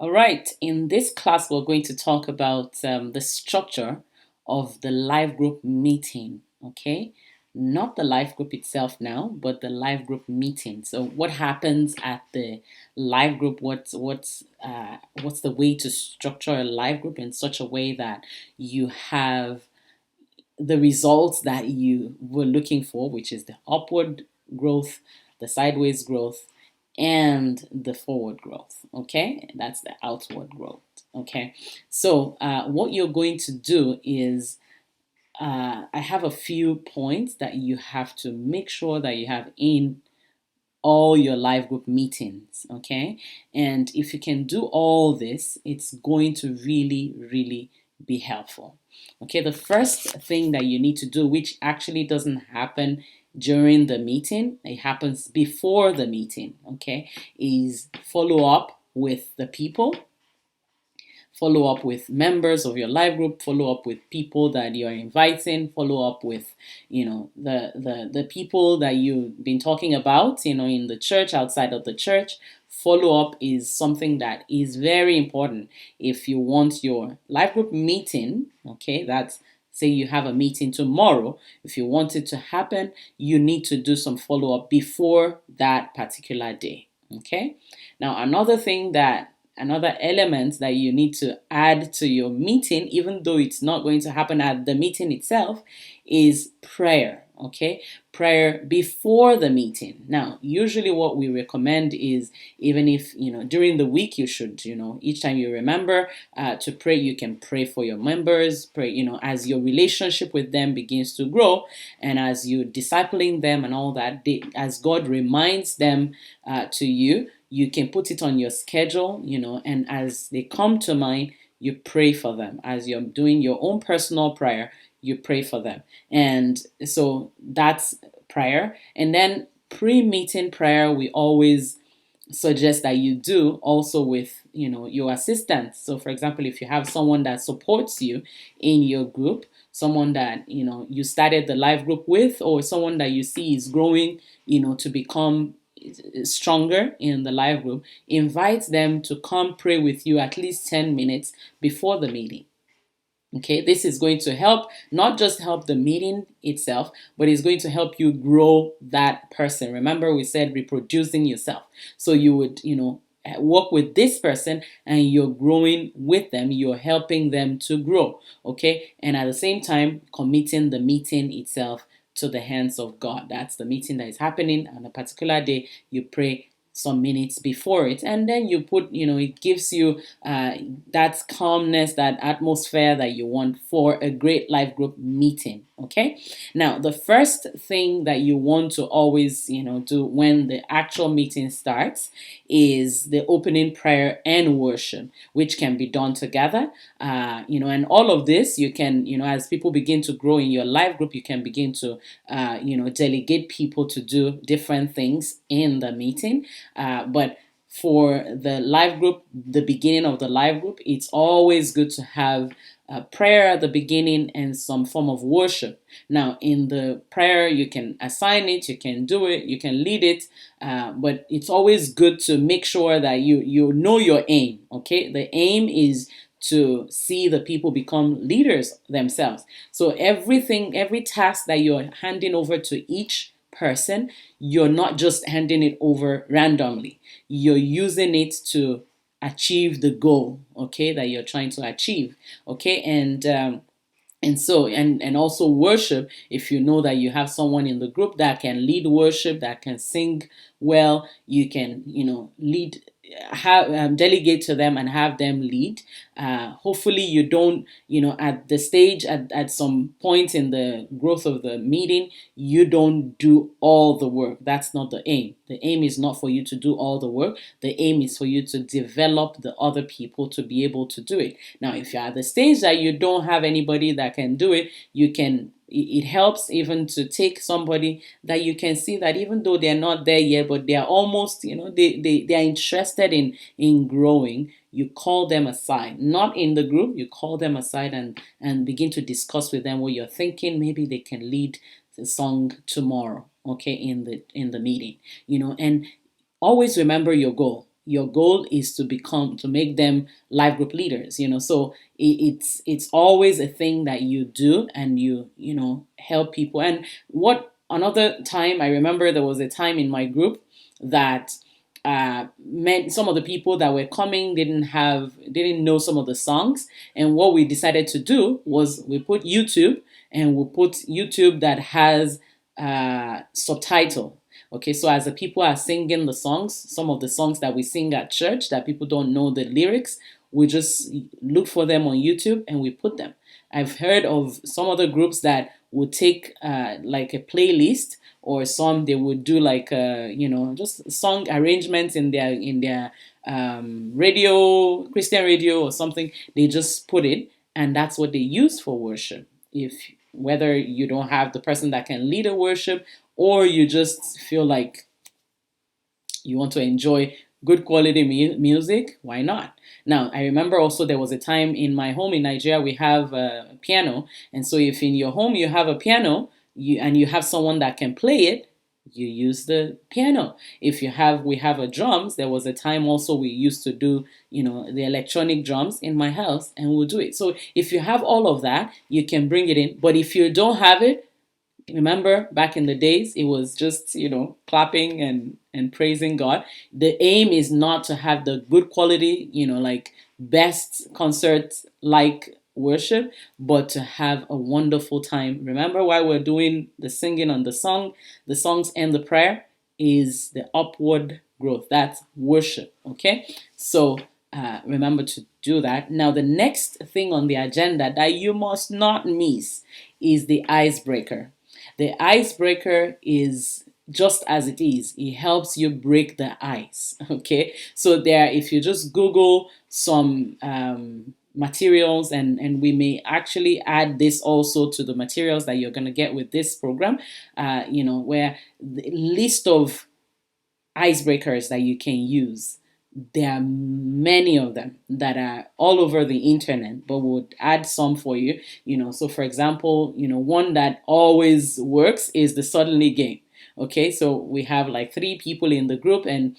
All right, in this class, we're going to talk about the structure of the live group meeting. Okay, not the live group itself now, but the live group meeting. So, what happens at the live group? What's the way to structure a live group in such a way that you have the results that you were looking for, which is the upward growth, the sideways growth, and the forward growth. Okay, that's the outward growth. Okay, so what you're going to do is I have a few points that you have to make sure that you have in all your live group meetings. Okay, and if you can do all this, it's going to really be helpful. Okay, the first thing that you need to do, which actually doesn't happen during the meeting, it happens before the meeting, okay, is follow up with the people, follow up with members of your live group, follow up with people that you're inviting, follow up with the people that you've been talking about in the church, outside of the church. Follow up is something that is very important if you want your live group meeting. Okay, that's, say you have a meeting tomorrow. If you want it to happen, you need to do some follow up before that particular day. Okay, now another element that you need to add to your meeting, even though it's not going to happen at the meeting itself, is prayer. Okay, prayer before the meeting. Now, usually what we recommend is, even if during the week, you should each time you remember to pray, you can pray for your members. Pray as your relationship with them begins to grow, and as you discipling them and all that, as God reminds them to you, you can put it on your schedule, and as they come to mind, you pray for them. As you're doing your own personal prayer, you pray for them. And so that's prayer. And then pre-meeting prayer, we always suggest that you do also with your assistants. So for example, if you have someone that supports you in your group, someone that you started the live group with, or someone that you see is growing to become stronger in the live group, invite them to come pray with you at least 10 minutes before the meeting. Okay, this is going to help, not just help the meeting itself, but it's going to help you grow that person. Remember, we said reproducing yourself. So you would, work with this person and you're growing with them, you're helping them to grow. Okay, and at the same time, committing the meeting itself to the hands of God. That's the meeting that is happening on a particular day. You pray some minutes before it, and then you put it gives you that calmness, that atmosphere that you want for a great life group meeting. Okay, now the first thing that you want to always do when the actual meeting starts is the opening prayer and worship, which can be done together. And all of this you can, as people begin to grow in your life group, you can begin to delegate people to do different things in the meeting. But for the live group, the beginning of the live group, it's always good to have prayer at the beginning and some form of worship. Now, in the prayer, you can assign it, you can do it, you can lead it, but it's always good to make sure that you know your aim. Okay, the aim is to see the people become leaders themselves. So every task that you're handing over to each person, you're not just handing it over randomly. You're using it to achieve the goal, okay, that you're trying to achieve. Okay, and also worship, if you know that you have someone in the group that can lead worship, that can sing well, you can lead, have delegate to them and have them lead. Hopefully you don't, at the stage, at some point in the growth of the meeting, you don't do all the work. That's not the aim. The aim is not for you to do all the work. The aim is for you to develop the other people to be able to do it. Now, if you're at the stage that you don't have anybody that can do it, it helps even to take somebody that you can see that even though they're not there yet, but they're almost, they are interested in growing. You call them aside, not in the group, you call them aside and begin to discuss with them what you're thinking. Maybe they can lead the song tomorrow, okay, in the meeting, and always remember your goal. your goal is to make them life group leaders, so it's always a thing that you do, and help people. And what another time, I remember there was a time in my group that meant some of the people that were coming didn't know some of the songs. And what we decided to do was we put YouTube, and we put YouTube that has subtitle. Okay, so as the people are singing the songs, some of the songs that we sing at church that people don't know the lyrics, we just look for them on YouTube and we put them. I've heard of some other groups that would take like a playlist, or some they would do like just song arrangements in their radio, Christian radio or something. They just put it, and that's what they use for worship. If whether you don't have the person that can lead a worship, or you just feel like you want to enjoy good quality music, why not? Now, I remember also there was a time in my home in Nigeria, we have a piano. And so if in your home you have a piano, and you have someone that can play it, you use the piano. If we have a drums, there was a time also we used to do, the electronic drums in my house, and we'll do it. So if you have all of that, you can bring it in. But if you don't have it, remember back in the days, it was just, clapping and praising God. The aim is not to have the good quality, like best concert like worship, but to have a wonderful time. Remember why we're doing the singing and the songs and the prayer is the upward growth. That's worship. Okay. So remember to do that. Now, the next thing on the agenda that you must not miss is the icebreaker. The icebreaker is just as it is. It helps you break the ice. Okay. So if you just Google some materials, and we may actually add this also to the materials that you're going to get with this program, where the list of icebreakers that you can use. There are many of them that are all over the internet, but we'll add some for you. So for example, one that always works is the suddenly game. Okay, so we have like 3 people in the group, and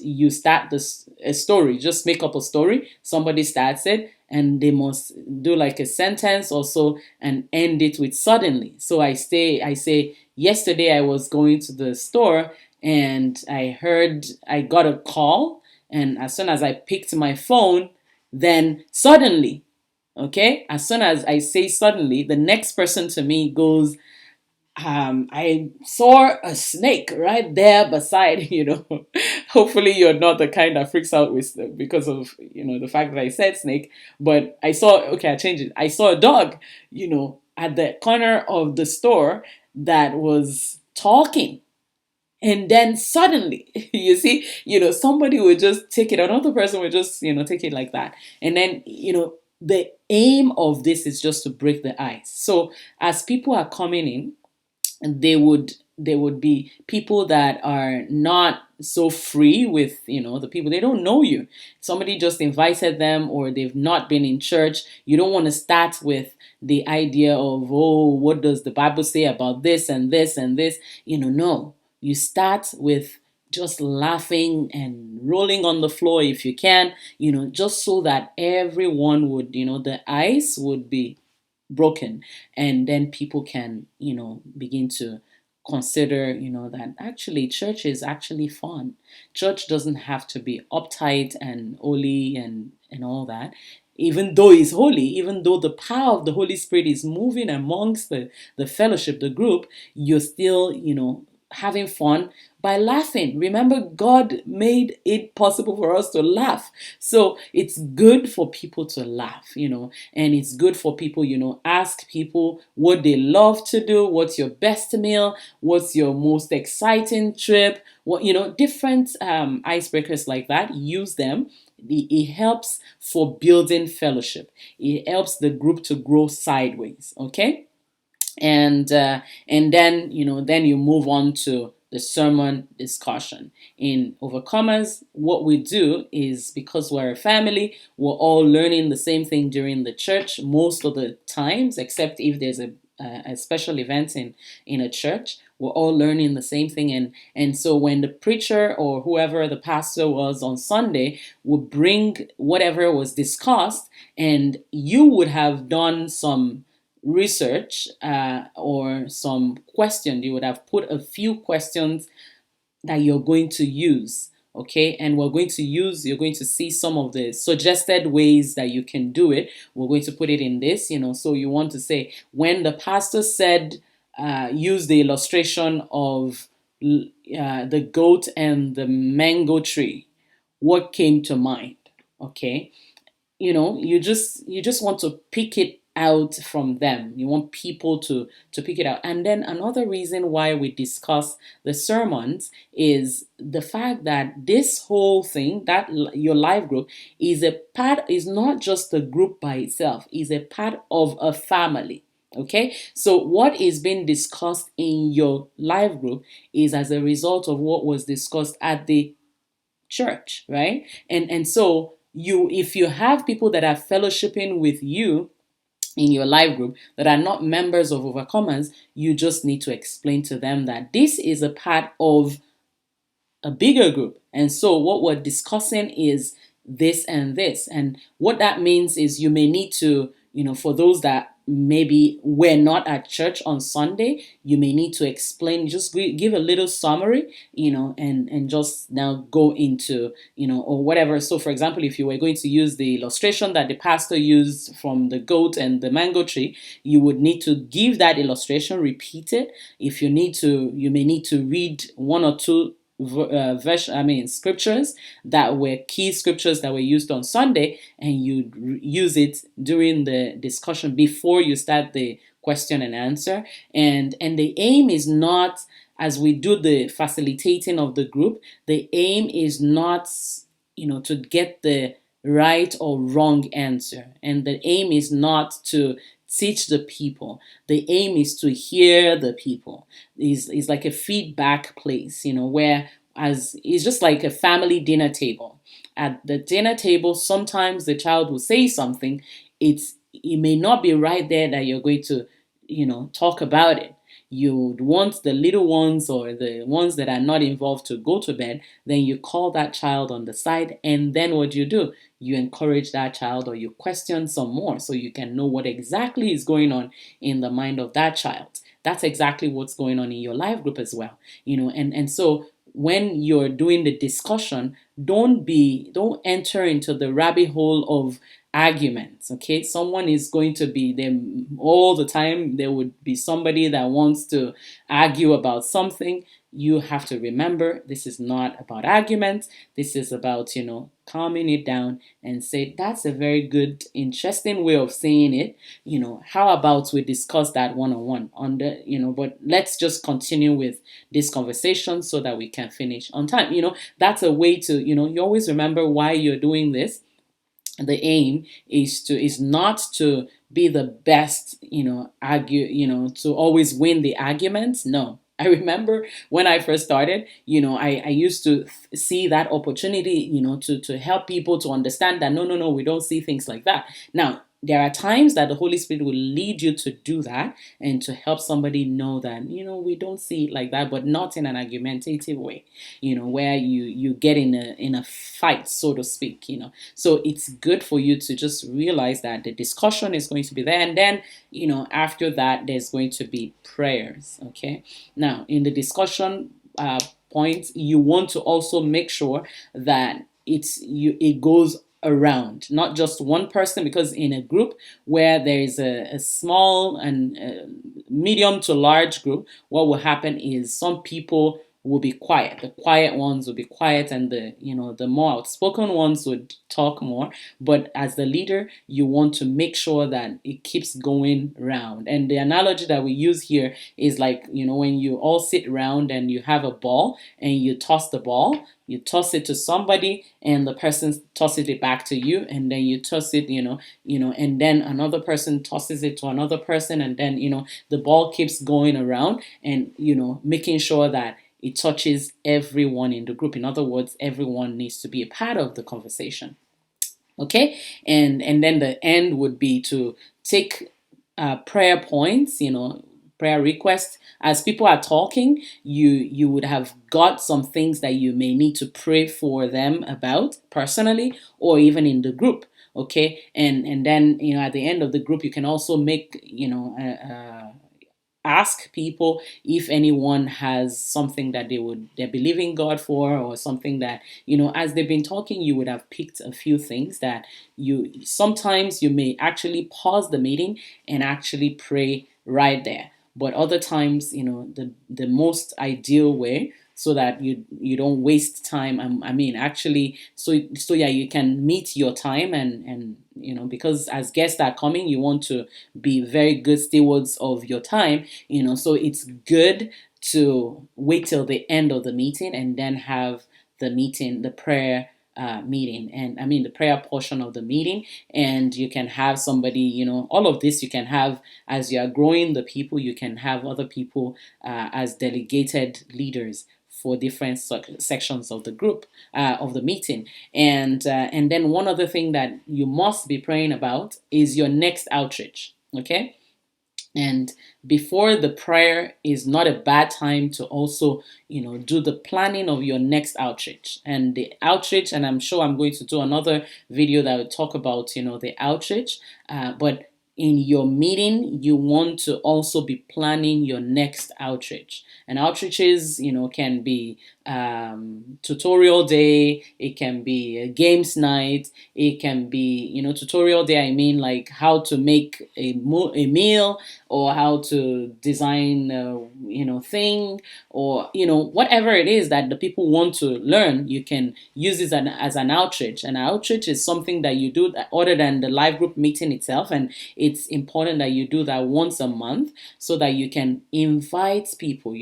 you start a story. Just make up a story. Somebody starts it, and they must do like a sentence or so and end it with suddenly. So I say, yesterday I was going to the store, and I got a call, and as soon as I picked my phone, then suddenly, okay, as soon as I say suddenly, the next person to me goes, I saw a snake right there beside, Hopefully you're not the kind that freaks out because of, the fact that I said snake, but I changed it. I saw a dog, at the corner of the store that was talking. And then suddenly, you see, somebody would just take it, another person would just, take it like that. And then, the aim of this is just to break the ice. So as people are coming in, and they would be people that are not so free with, the people. They don't know you. Somebody just invited them, or they've not been in church. You don't want to start with the idea of, oh, what does the Bible say about this and this and this? No. You start with just laughing and rolling on the floor if you can, just so that everyone would, the ice would be broken, and then people can, begin to consider, that actually church is actually fun. Church doesn't have to be uptight and holy and all that. Even though it's holy, even though the power of the Holy Spirit is moving amongst the fellowship, the group, you're still, having fun by laughing. Remember, God made it possible for us to laugh. So it's good for people to laugh, and it's good for people, ask people what they love to do, what's your best meal, what's your most exciting trip, what, different icebreakers like that. Use them. It helps for building fellowship. It helps the group to grow sideways. Okay. And then then you move on to the sermon discussion. In Overcomers, what we do is, because we're a family, we're all learning the same thing during the church most of the times, except if there's a a special event in a church. We're all learning the same thing, and so when the preacher or whoever the pastor was on Sunday would bring whatever was discussed, and you would have done some research or some question. You would have put a few questions that you're going to use. Okay, and you're going to see some of the suggested ways that you can do it. We're going to put it in this, so you want to say, when the pastor said, use the illustration of the goat and the mango tree, what came to mind? Okay, you just want to pick it out from them. You want people to pick it out. And then another reason why we discuss the sermons is the fact that this whole thing, that your life group is not just a group by itself, is a part of a family. Okay, so what is being discussed in your life group is as a result of what was discussed at the church, right? And so if you have people that are fellowshipping with you in your life group that are not members of Overcomers, you just need to explain to them that this is a part of a bigger group. And so what we're discussing is this and this. And what that means is you may need to, for those that maybe were not at church on Sunday, you may need to explain, just give a little summary, and just now go into, or whatever. So for example, if you were going to use the illustration that the pastor used from the goat and the mango tree, you would need to give that illustration, repeat it. If you need to, you may need to read one or two scriptures that were key scriptures that were used on Sunday, and you use it during the discussion before you start the question and answer. And the aim is not, as we do the facilitating of the group, the aim is not, to get the right or wrong answer, and the aim is not to teach the people. The aim is to hear the people. Is like a feedback place, where as it's just like a family dinner table. At the dinner table, sometimes the child will say something. It may not be right there that you're going to, talk about it. You'd want the little ones or the ones that are not involved to go to bed. Then you call that child on the side, and then what do? You encourage that child, or you question some more so you can know what exactly is going on in the mind of that child. That's exactly what's going on in your life group as well. And so when you're doing the discussion, don't enter into the rabbit hole of arguments. Okay, someone is going to be there all the time. There would be somebody that wants to argue about something. You have to remember, this is not about arguments. This is about, calming it down and say, that's a very good, interesting way of saying it. How about we discuss that one-on-one but let's just continue with this conversation so that we can finish on time. That's a way to, you always remember why you're doing this. The aim is not to be the best, argue, to always win the arguments. No. I remember when I first started, I used to see that opportunity, to help people to understand that no, we don't see things like that. Now, there are times that the Holy Spirit will lead you to do that and to help somebody know that, we don't see it like that, but not in an argumentative way, where you get in a fight, so to speak, So it's good for you to just realize that the discussion is going to be there. And then, after that, there's going to be prayers. Okay. Now, in the discussion points, you want to also make sure that it goes around, not just one person, because in a group where there is a small and medium to large group, what will happen is some people will be quiet. The quiet ones will be quiet, and the more outspoken ones would talk more. But as the leader, you want to make sure that it keeps going round. And the analogy that we use here is like, when you all sit around and you have a ball and you toss the ball, you toss it to somebody and the person tosses it back to you, and then you toss it, and then another person tosses it to another person, and then, the ball keeps going around, and, making sure that it touches everyone in the group. In other words, everyone needs to be a part of the conversation. Okay? And then the end would be to take prayer points, prayer requests. As people are talking, you would have got some things that you may need to pray for them about personally, or even in the group. Okay, and then at the end of the group, you can also make ask people if anyone has something that they're believing God for, or something that as they've been talking, you would have picked a few things that you sometimes you may actually pause the meeting and actually pray right there. But other times, the most ideal way, so that you don't waste time. I mean, actually, so yeah, you can meet your time, and because as guests are coming, you want to be very good stewards of your time. So it's good to wait till the end of the meeting and then have the prayer meeting, and I mean the prayer portion of the meeting. And you can have somebody, all of this you can have as you are growing the people. You can have other people as delegated leaders for different sections of the group, of the meeting. And then one other thing that you must be praying about is your next outreach. Okay, and before the prayer is not a bad time to also do the planning of your next outreach. And the outreach, and I'm sure I'm going to do another video that will talk about the outreach. But in your meeting, you want to also be planning your next outreach. And outreaches can be tutorial day, it can be a games night, it can be tutorial day, I mean like how to make a meal, or how to design thing, or whatever it is that the people want to learn. You can use it as an outreach. And outreach is something that you do other than the live group meeting itself, and it's important that you do that once a month, so that you can invite people.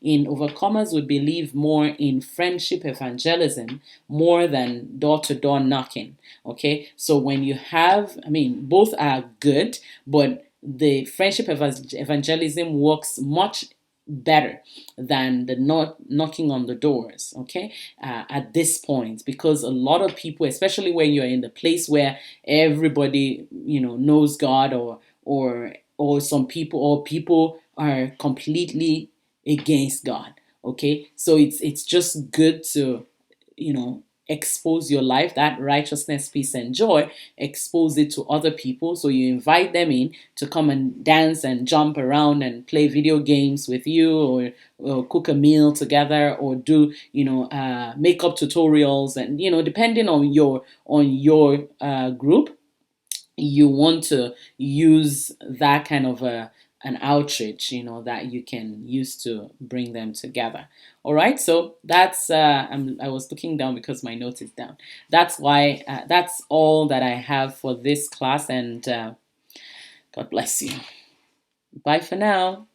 In Overcomers, we believe more in friendship evangelism more than door-to-door knocking. Okay, so when you have, I mean, both are good, but the friendship evangelism works much better than the not knocking on the doors. Okay, at this point, because a lot of people, especially when you're in the place where everybody knows God, or some people, or people are completely against God. Okay, so it's just good to expose your life, that righteousness, peace, and joy, expose it to other people. So you invite them in to come and dance and jump around and play video games with you, or cook a meal together, or do makeup tutorials. And depending on your group, you want to use that kind of an outreach that you can use to bring them together. All right, so that's I was looking down because my note is down. That's why that's all that I have for this class. And God bless you. Bye for now.